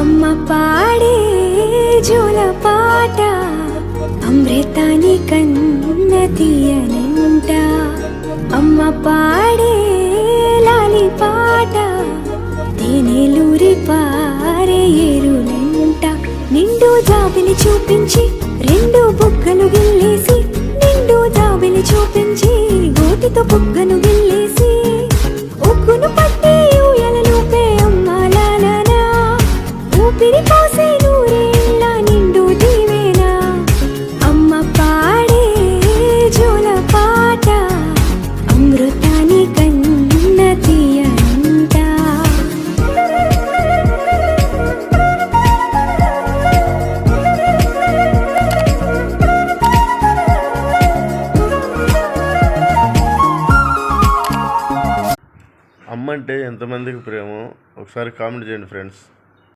అమ్మ పాడే జోల పాట అమృతాని కన్న తీయనంట. అమ్మ పాడే లాలి పాట తేనెలూరి పారే ఏరులంట. నిండు జాబిలి చూపించి రెండు బుగ్గలు గిల్లేసి, నిండు జాబిలి చూపించి గోటితో బుగ్గను గిల్లేసి, ఉగ్గును పట్టి ఊయలలోపే అమ్మ లాలనా, ఊపిరి పోసే నూరేళ్ళ నిండు దీవేనా. అమ్మ పాడే జోల పాట అమృతాని కన్న తీయనంట. అమ్మ అంటే ఎంతమందికి ప్రేమో ఒకసారి కామెంట్ చేయండి ఫ్రెండ్స్.